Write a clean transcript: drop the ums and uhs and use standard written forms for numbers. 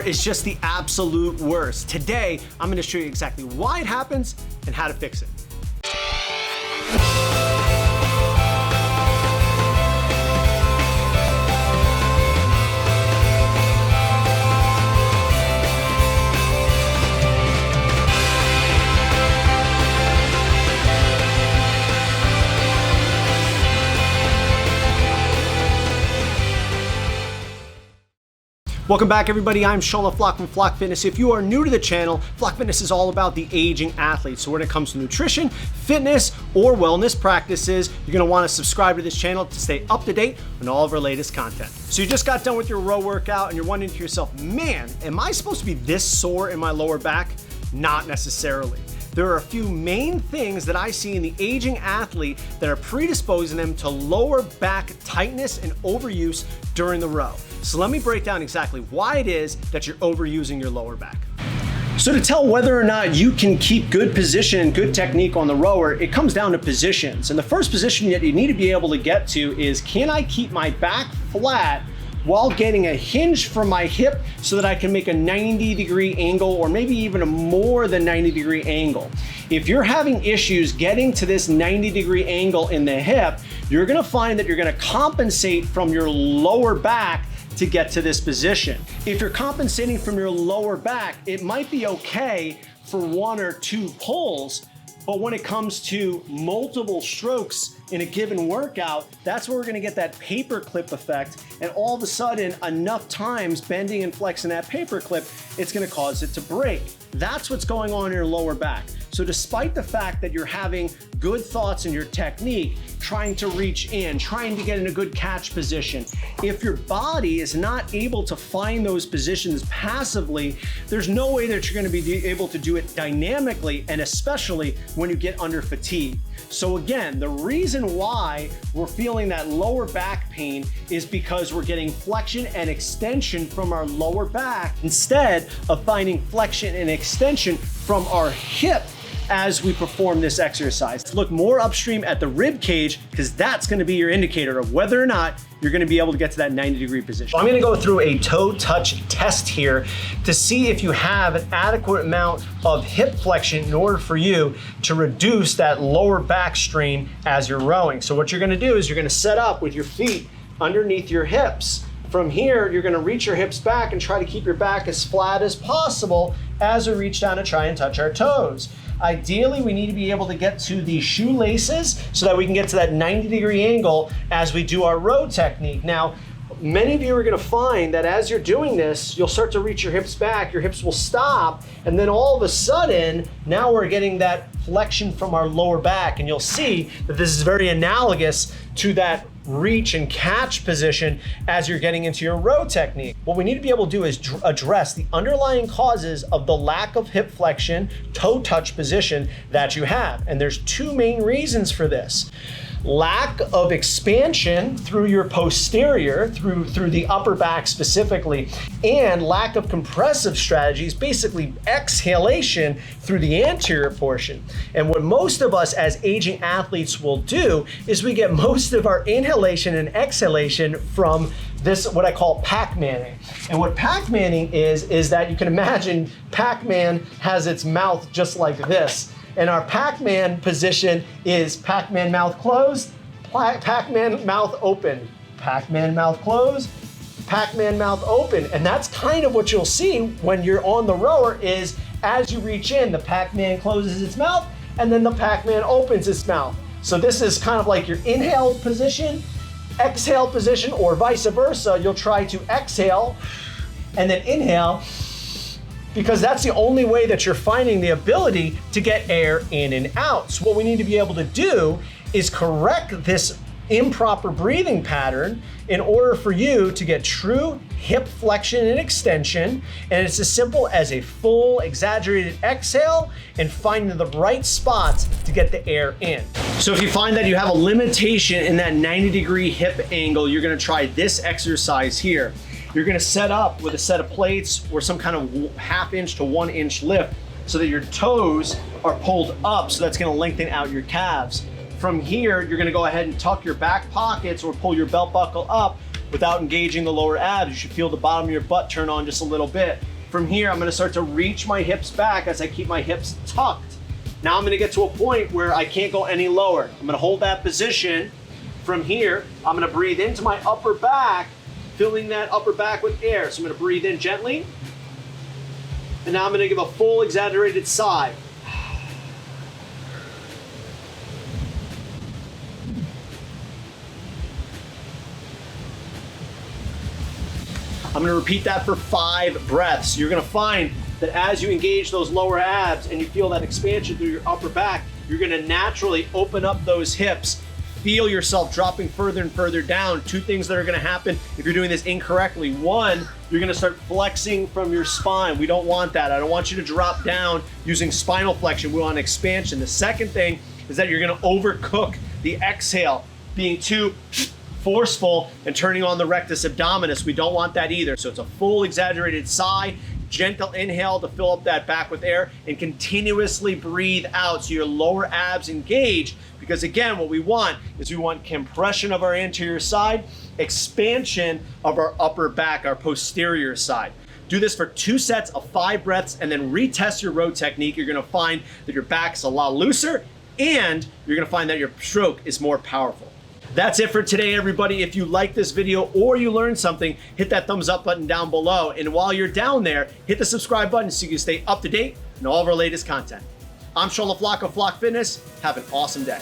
is just the absolute worst. Today, I'm gonna show you exactly why it happens and how to fix it. Welcome back, everybody. I'm Floch from Floch Fitness. If you are new to the channel, Floch Fitness is all about the aging athlete. So when it comes to nutrition, fitness, or wellness practices, you're gonna wanna subscribe to this channel to stay up to date on all of our latest content. So you just got done with your row workout and you're wondering to yourself, man, am I supposed to be this sore in my lower back? Not necessarily. There are a few main things that I see in the aging athlete that are predisposing them to lower back tightness and overuse during the row. So let me break down exactly why it is that you're overusing your lower back. So to tell whether or not you can keep good position and good technique on the rower, it comes down to positions. And the first position that you need to be able to get to is, can I keep my back flat while getting a hinge from my hip so that I can make a 90-degree angle, or maybe even a more than 90-degree angle. If you're having issues getting to this 90-degree angle in the hip, you're gonna find that you're gonna compensate from your lower back to get to this position. If you're compensating from your lower back, it might be okay for 1 or 2 pulls, but when it comes to multiple strokes in a given workout, that's where we're gonna get that paperclip effect. And all of a sudden, enough times bending and flexing that paperclip, it's gonna cause it to break. That's what's going on in your lower back. So despite the fact that you're having good thoughts in your technique, trying to reach in, trying to get in a good catch position, if your body is not able to find those positions passively, there's no way that you're gonna be able to do it dynamically, and especially when you get under fatigue. So again, the reason why we're feeling that lower back pain is because we're getting flexion and extension from our lower back instead of finding flexion and extension from our hip as we perform this exercise. Look more upstream at the rib cage, because that's gonna be your indicator of whether or not you're gonna be able to get to that 90-degree position. I'm gonna go through a toe touch test here to see if you have an adequate amount of hip flexion in order for you to reduce that lower back strain as you're rowing. So what you're gonna do is you're gonna set up with your feet underneath your hips. From here, you're gonna reach your hips back and try to keep your back as flat as possible as we reach down to try and touch our toes. Ideally, we need to be able to get to the shoelaces so that we can get to that 90-degree angle as we do our row technique. Now, many of you are gonna find that as you're doing this, you'll start to reach your hips back, your hips will stop, and then all of a sudden, now we're getting that flexion from our lower back, and you'll see that this is very analogous to that reach and catch position as you're getting into your row technique. What we need to be able to do is address the underlying causes of the lack of hip flexion, toe touch position that you have. And there's 2 main reasons for this. Lack of expansion through your posterior, through the upper back specifically, and lack of compressive strategies, basically exhalation through the anterior portion. And what most of us as aging athletes will do is we get most of our inhalation and exhalation from this, what I call Pac-Manning. And what Pac-Manning is that you can imagine Pac-Man has its mouth just like this. And our Pac-Man position is Pac-Man mouth closed, Pac-Man mouth open, Pac-Man mouth closed, Pac-Man mouth open. And that's kind of what you'll see when you're on the rower is as you reach in, the Pac-Man closes its mouth and then the Pac-Man opens its mouth. So this is kind of like your inhale position, exhale position, or vice versa. You'll try to exhale and then inhale, because that's the only way that you're finding the ability to get air in and out. So what we need to be able to do is correct this improper breathing pattern in order for you to get true hip flexion and extension. And it's as simple as a full exaggerated exhale and finding the right spots to get the air in. So if you find that you have a limitation in that 90-degree hip angle, you're gonna try this exercise here. You're gonna set up with a set of plates or some kind of 1/2 inch to 1 inch lift so that your toes are pulled up, so that's gonna lengthen out your calves. From here, you're gonna go ahead and tuck your back pockets or pull your belt buckle up without engaging the lower abs. You should feel the bottom of your butt turn on just a little bit. From here, I'm gonna start to reach my hips back as I keep my hips tucked. Now I'm gonna get to a point where I can't go any lower. I'm gonna hold that position. From here, I'm gonna breathe into my upper back, filling that upper back with air. So I'm gonna breathe in gently. And now I'm gonna give a full exaggerated sigh. I'm gonna repeat that for 5 breaths. You're gonna find that as you engage those lower abs and you feel that expansion through your upper back, you're gonna naturally open up those hips, feel yourself dropping further and further down. 2 things that are gonna happen if you're doing this incorrectly. 1, you're gonna start flexing from your spine. We don't want that. I don't want you to drop down using spinal flexion. We want expansion. The second thing is that you're gonna overcook the exhale, being too forceful and turning on the rectus abdominis. We don't want that either. So it's a full exaggerated sigh, gentle inhale to fill up that back with air, and continuously breathe out so your lower abs engage. Because again, what we want is we want compression of our anterior side, expansion of our upper back, our posterior side. Do this for 2 sets of 5 breaths and then retest your row technique. You're gonna find that your back's a lot looser and you're gonna find that your stroke is more powerful. That's it for today, everybody. If you like this video or you learned something, hit that thumbs up button down below. And while you're down there, hit the subscribe button so you can stay up to date on all of our latest content. I'm Floch of Floch Fitness. Have an awesome day.